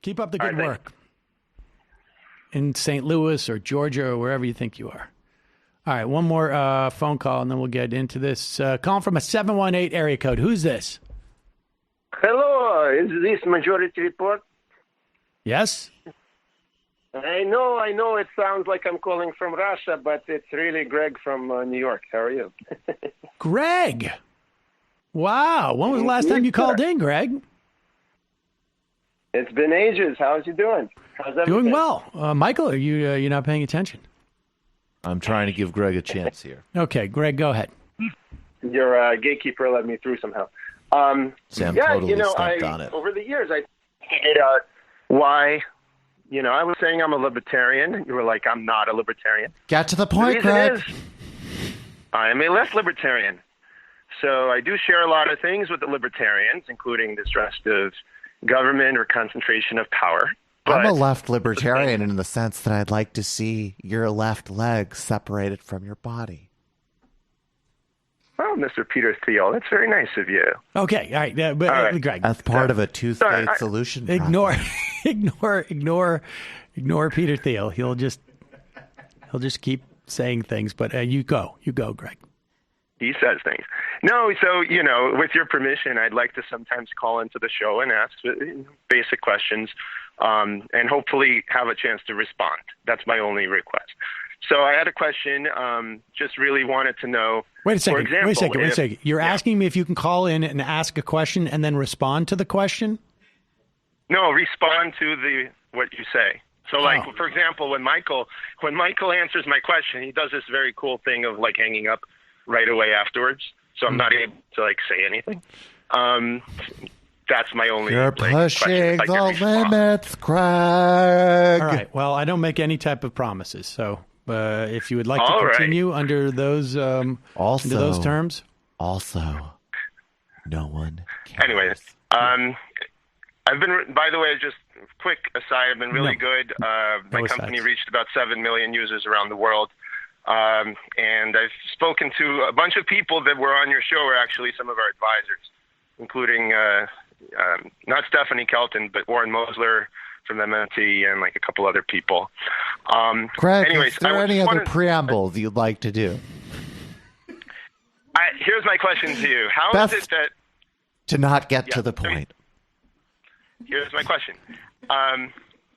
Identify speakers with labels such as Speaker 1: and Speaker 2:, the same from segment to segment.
Speaker 1: Keep up the good work in St. Louis or Georgia or wherever you think you are. All right, one more phone call, and then we'll get into this. Calling from a 718 area code. Who's this?
Speaker 2: Hello, is this Majority Report?
Speaker 1: Yes?
Speaker 2: I know it sounds like I'm calling from Russia, but it's really Greg from New York. How are you?
Speaker 1: Greg! Wow, when was the last time you called in, Greg?
Speaker 2: It's been ages. How's you doing? How's everything?
Speaker 1: Doing well. Michael, are you not paying attention?
Speaker 3: I'm trying to give Greg a chance here.
Speaker 1: Okay, Greg, go ahead.
Speaker 2: Your gatekeeper let me through somehow.
Speaker 3: Sam
Speaker 2: yeah,
Speaker 3: totally stepped on it.
Speaker 2: Over the years, I figured out why. I was saying I'm a libertarian. You were like, I'm not a libertarian.
Speaker 4: Get to the point, Greg.
Speaker 2: I am a left libertarian. So I do share a lot of things with the libertarians, including distrust of government or concentration of power.
Speaker 4: I'm a left libertarian in the sense that I'd like to see your left leg separated from your body.
Speaker 2: Oh, Mr. Peter Thiel, that's very nice of you.
Speaker 1: Okay, all right, Greg.
Speaker 4: As part of a two-state solution.
Speaker 1: Ignore Peter Thiel. He'll just keep saying things. But you go, Greg.
Speaker 2: He says things. No, so, with your permission, I'd like to sometimes call into the show and ask basic questions and hopefully have a chance to respond. That's my only request. So I had a question, just really wanted to know.
Speaker 1: Wait a second.
Speaker 2: For example,
Speaker 1: wait a second. You're asking me if you can call in and ask a question and then respond to the question?
Speaker 2: No, respond to what you say. So, for example, when Michael answers my question, he does this very cool thing of, hanging up right away afterwards. So I'm not able to, say anything. That's my only
Speaker 4: You're pushing the limits, Craig.
Speaker 1: All right. Well, I don't make any type of promises. So if you would like to continue under those under those terms.
Speaker 4: Also, no one cares.
Speaker 2: Anyways, I've been, by the way, just quick aside, I've been really good. My company reached about 7 million users around the world. And I've spoken to a bunch of people that were on your show, are actually some of our advisors, including not Stephanie Kelton, but Warren Mosler from MMT and a couple other people.
Speaker 4: Greg,
Speaker 2: anyways,
Speaker 4: is there any other preambles you'd like to do?
Speaker 2: Here's my question to you. How
Speaker 4: Best
Speaker 2: is it that...
Speaker 4: to not get to the point.
Speaker 2: Here's my question.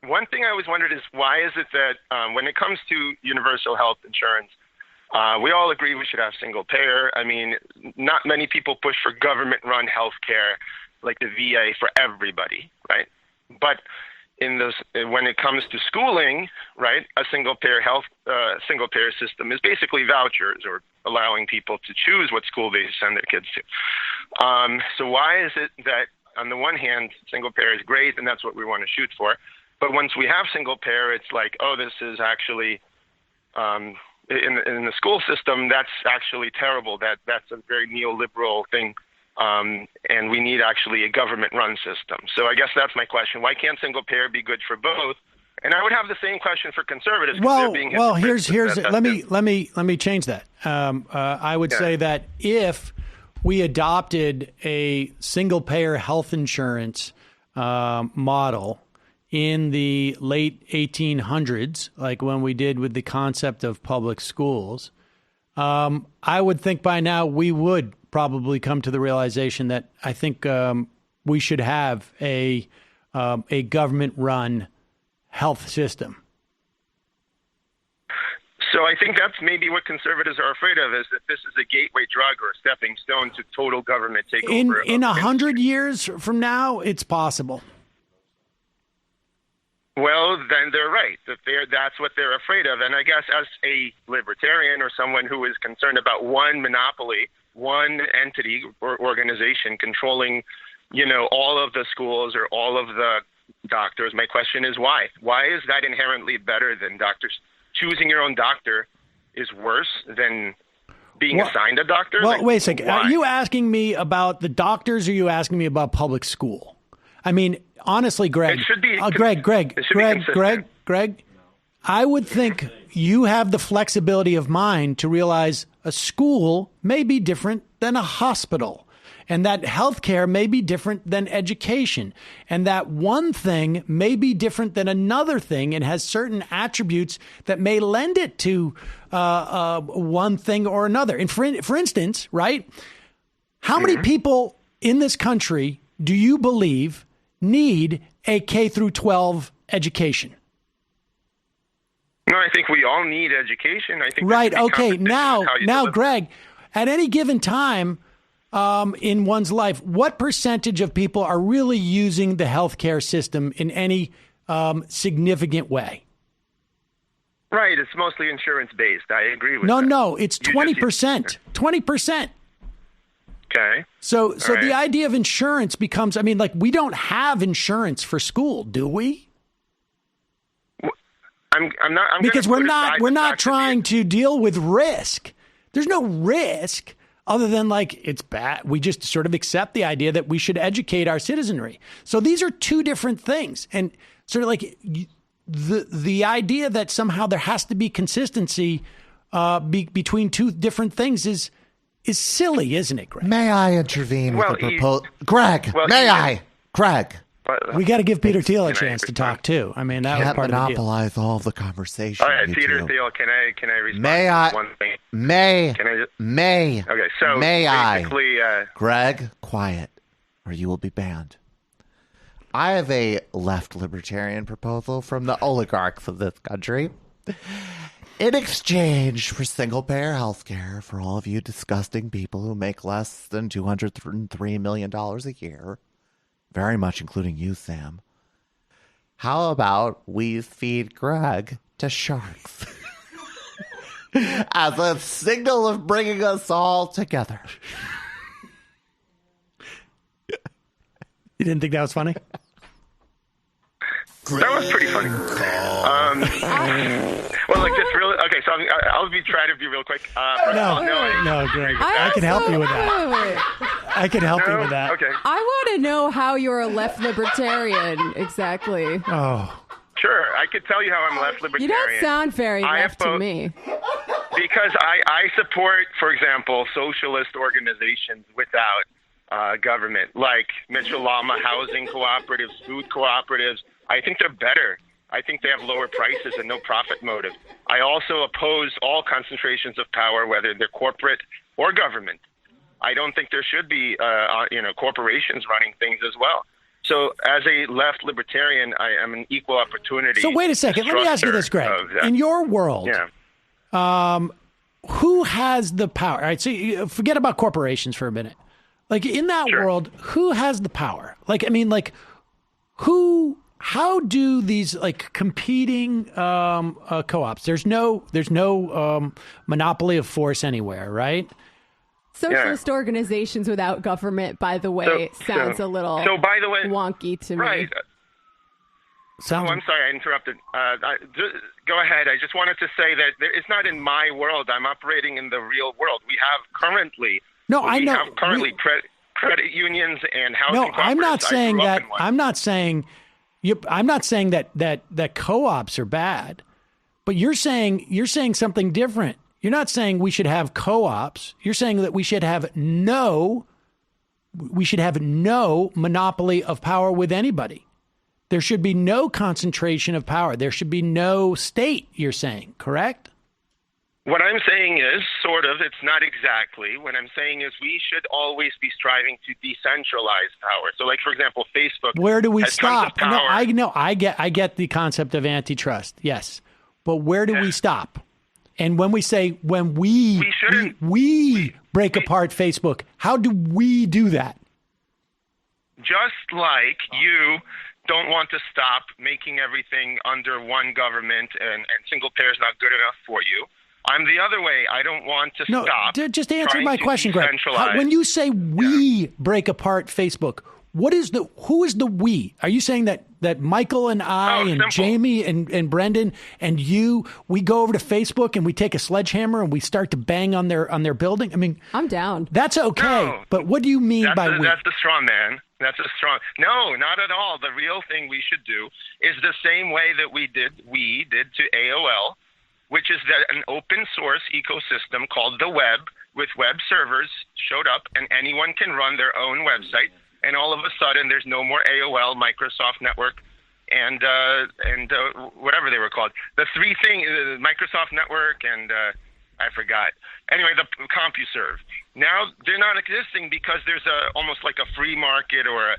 Speaker 2: One thing I always wondered is why is it that when it comes to universal health insurance, we all agree we should have single payer. I mean, not many people push for government-run health care like the VA for everybody, right? But when it comes to schooling, right, a single payer system is basically vouchers or allowing people to choose what school they send their kids to. So why is it that on the one hand, single payer is great and that's what we want to shoot for, but once we have single payer, it's like, oh, this is actually in the school system, that's actually terrible. That's a very neoliberal thing. And we need actually a government-run system. So I guess that's my question. Why can't single payer be good for both? And I would have the same question for conservatives.
Speaker 1: Well, here's let me change that. I would say that if we adopted a single-payer health insurance model in the late 1800s, like when we did with the concept of public schools, I would think by now we would probably come to the realization that I think we should have a government-run health system.
Speaker 2: So I think that's maybe what conservatives are afraid of, is that this is a gateway drug or a stepping stone to total government takeover.
Speaker 1: In 100 years from now, it's possible.
Speaker 2: Well, then they're right. That's what they're afraid of. And I guess as a libertarian or someone who is concerned about one monopoly, one entity or organization controlling, all of the schools or all of the doctors, my question is why? Why is that inherently better than doctors? Choosing your own doctor is worse than being assigned a doctor?
Speaker 1: Well, wait a second. Why? Are you asking me about the doctors or are you asking me about public school? I mean, honestly, Greg,
Speaker 2: it should be,
Speaker 1: Greg, I would think you have the flexibility of mind to realize a school may be different than a hospital. and that healthcare may be different than education, and that one thing may be different than another thing and has certain attributes that may lend it to one thing or another. And for instance, right, how many people in this country do you believe need a K through 12 education?
Speaker 2: No, I think we all need education. I think
Speaker 1: right. Okay. Now, Greg, at any given time in one's life, what percentage of people are really using the healthcare system in any significant way?
Speaker 2: Right. It's mostly insurance based. I agree with that.
Speaker 1: No, it's 20%. 20%.
Speaker 2: Okay.
Speaker 1: So the idea of insurance becomes, I mean, like, we don't have insurance for school, do we?
Speaker 2: I'm not
Speaker 1: because we're not trying to deal with risk. There's no risk other than, like, it's bad. We just sort of accept the idea that we should educate our citizenry. So these are two different things, and sort of like the idea that somehow there has to be consistency between two different things is silly, isn't it, Greg?
Speaker 4: May I intervene with a proposal? Greg, Greg.
Speaker 1: We got to give Peter Thiel a chance to talk too. I mean, that was part of the deal.
Speaker 4: Monopolize all of the conversation.
Speaker 2: All right, Peter Thiel, can I respond to one thing?
Speaker 4: May.
Speaker 2: Okay, so
Speaker 4: may
Speaker 2: basically,
Speaker 4: Greg, quiet, or you will be banned. I have a left libertarian proposal from the oligarchs of this country. In exchange for single-payer health care for all of you disgusting people who make less than $203 million a year, very much including you, Sam, how about we feed Greg to sharks as a signal of bringing us all together?
Speaker 1: You didn't think that was funny?
Speaker 2: That was pretty funny. Well, like, just really. Okay, so I'll try to be real quick.
Speaker 1: No, Greg. I can help you with that. I can help you with that.
Speaker 2: Okay.
Speaker 5: I want to know how you're a left libertarian exactly.
Speaker 1: Oh.
Speaker 2: Sure, I could tell you how I'm left libertarian.
Speaker 5: You don't sound very left to me.
Speaker 2: Because I support, for example, socialist organizations without government, like Mitchell-Lama housing cooperatives, food cooperatives. I think they're better. I think they have lower prices and no profit motive. I also oppose all concentrations of power, whether they're corporate or government. I don't think there should be, corporations running things as well. So as a left libertarian, I am an equal opportunity.
Speaker 1: So wait a second. Let me ask you this, Greg. In your world, who has the power? All right, so forget about corporations for a minute. Like, in that world, who has the power? Like, I mean, like, how do these, like, competing co-ops? There's no monopoly of force anywhere, right?
Speaker 5: Socialist organizations without government, by the way, sounds a little wonky to me.
Speaker 2: Right. I'm sorry, I interrupted. Go ahead. I just wanted to say that it's not in my world. I'm operating in the real world. We have currently credit unions and housing cooperatives.
Speaker 1: I'm not saying that. I'm not saying that co-ops are bad, but you're saying something different. You're not saying we should have co-ops. You're saying that we should have no monopoly of power with anybody. There should be no concentration of power. There should be no state, you're saying, correct?
Speaker 2: What I'm saying is, sort of, it's not exactly. What I'm saying is we should always be striving to decentralize power. So, like, for example, Facebook.
Speaker 1: Where do we stop?
Speaker 2: No,
Speaker 1: I get the concept of antitrust, yes. But where do we stop? And when we say, we break apart Facebook, how do we do that?
Speaker 2: Just like you don't want to stop making everything under one government and single payer is not good enough for you. I'm the other way. I don't want to stop.
Speaker 1: Just answer my question, Greg. When you say we break apart Facebook, who is the we? Are you saying that Michael and I and
Speaker 2: simple.
Speaker 1: Jamie and Brendan and you, we go over to Facebook and we take a sledgehammer and we start to bang on their building? I mean,
Speaker 5: I'm down.
Speaker 1: That's okay.
Speaker 2: No,
Speaker 1: but what do you mean by we?
Speaker 2: That's the straw man. No, not at all. The real thing we should do is the same way that we did to AOL, which is that an open source ecosystem called the web with web servers showed up, and anyone can run their own website. And all of a sudden, there's no more AOL, Microsoft Network, and whatever they were called. The three things, Microsoft Network and I forgot. Anyway, the CompuServe. Now they're not existing because there's almost like a free market or a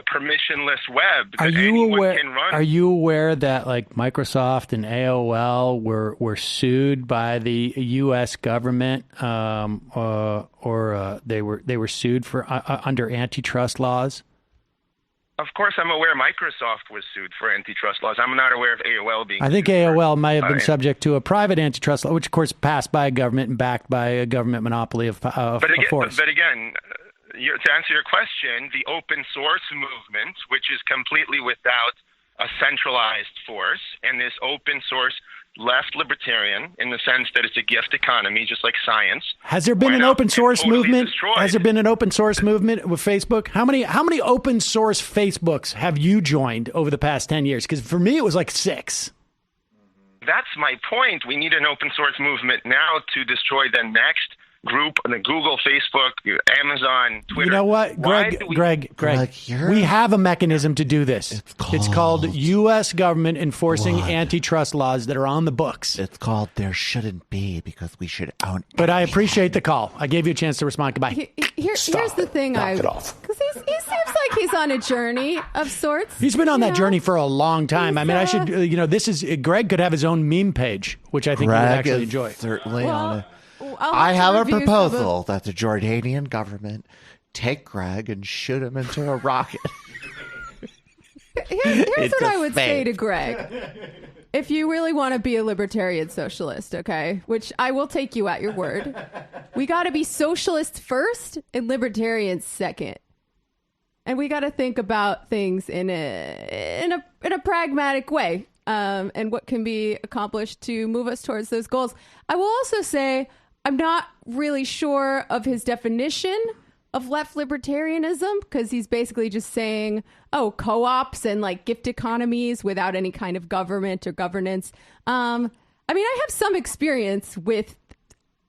Speaker 2: permissionless web that anyone can run.
Speaker 1: Are you aware that like Microsoft and AOL were sued by the U.S. government, or they were sued for under antitrust laws?
Speaker 2: Of course, I'm aware Microsoft was sued for antitrust laws. I'm not aware of AOL being.
Speaker 1: I think AOL might have been subject to a private antitrust law, which of course passed by a government and backed by a government monopoly of force.
Speaker 2: But again, to answer your question, the open source movement, which is completely without a centralized force, and this open source left libertarian in the sense that it's a gift economy, just like science.
Speaker 1: Has there been an open source movement? Has there been an open source movement with Facebook? How many open source Facebooks have you joined over the past 10 years? Because for me, it was like 6.
Speaker 2: That's my point. We need an open source movement now to destroy the next group on the Google, Facebook, Amazon, Twitter.
Speaker 1: You know what, Greg, we have a mechanism to do this. It's called U.S. government enforcing antitrust laws that are on the books.
Speaker 4: It's called There Shouldn't Be, because we should own.
Speaker 1: But I appreciate the call. I gave you a chance to respond. Goodbye.
Speaker 5: Here's the thing. Knock it off. Because he seems like he's on a journey of sorts.
Speaker 1: He's been on that journey for a long time. I mean, I should, this is, Greg could have his own meme page, which I think he would actually enjoy.
Speaker 4: Certainly on it. I have a proposal that the Jordanian government take Greg and shoot him into a rocket.
Speaker 5: Here's what I would say to Greg. If you really want to be a libertarian socialist, okay, which I will take you at your word, we got to be socialists first and libertarians second. And we got to think about things in a pragmatic way, and what can be accomplished to move us towards those goals. I will also say, I'm not really sure of his definition of left libertarianism, because he's basically just saying, co-ops and like gift economies without any kind of government or governance. I mean, I have some experience with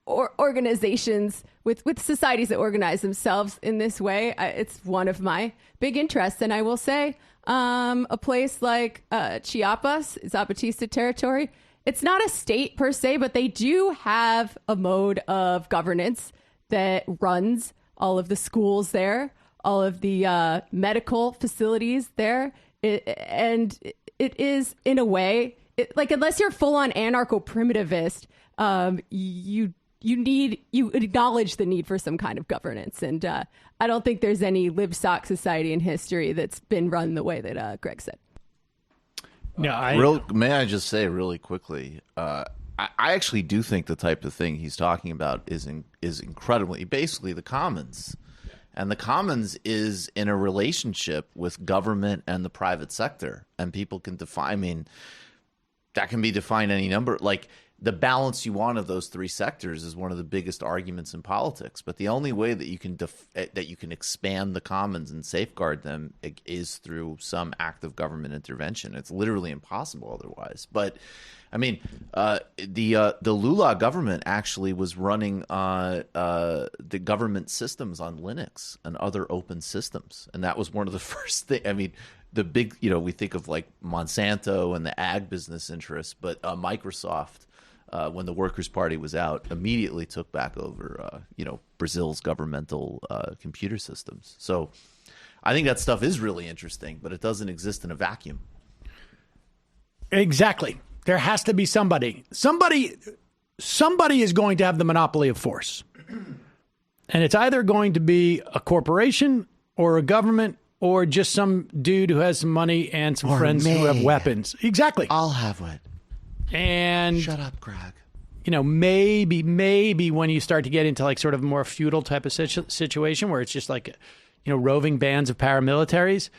Speaker 5: organizations, with societies that organize themselves in this way. It's one of my big interests. And I will say, a place like Chiapas, Zapatista territory, it's not a state per se, but they do have a mode of governance that runs all of the schools there, all of the medical facilities there. And it is, in a way, like, unless you're full on anarcho-primitivist, you acknowledge the need for some kind of governance. And I don't think there's any libsoc society in history that's been run the way that Greg said.
Speaker 3: No, may I just say really quickly, I actually do think the type of thing he's talking about is incredibly, basically the commons. And the commons is in a relationship with government and the private sector. And people can define, I mean, that can be defined any number. Like, the balance you want of those three sectors is one of the biggest arguments in politics. But the only way that you can expand the commons and safeguard them is through some act of government intervention. It's literally impossible otherwise. But I mean, the Lula government actually was running the government systems on Linux and other open systems, and that was one of the first things. I mean, the big, we think of like Monsanto and the ag business interests, but Microsoft, when the Workers' Party was out, immediately took back over, Brazil's governmental computer systems. So I think that stuff is really interesting, but it doesn't exist in a vacuum.
Speaker 1: Exactly. There has to be somebody. Somebody is going to have the monopoly of force. And it's either going to be a corporation or a government or just some dude who has some money and some friends who have weapons. Exactly.
Speaker 4: I'll have one.
Speaker 1: And
Speaker 4: shut up, Greg.
Speaker 1: Maybe when you start to get into like sort of a more feudal type of situation where it's just like, roving bands of paramilitaries,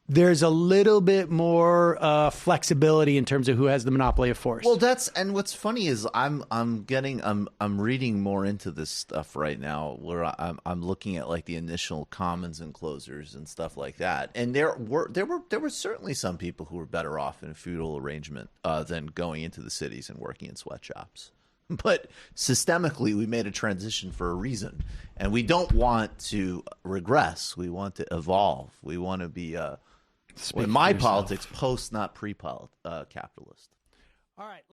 Speaker 1: there's a little bit more flexibility in terms of who has the monopoly of force.
Speaker 3: Well, and what's funny is I'm reading more into this stuff right now, where I'm looking at like the initial commons and closers and stuff like that, and there were certainly some people who were better off in a feudal arrangement than going into the cities and working in sweatshops. But systemically, we made a transition for a reason. And we don't want to regress. We want to evolve. We want to be, in my politics, post, not pre-capitalist.
Speaker 1: All right.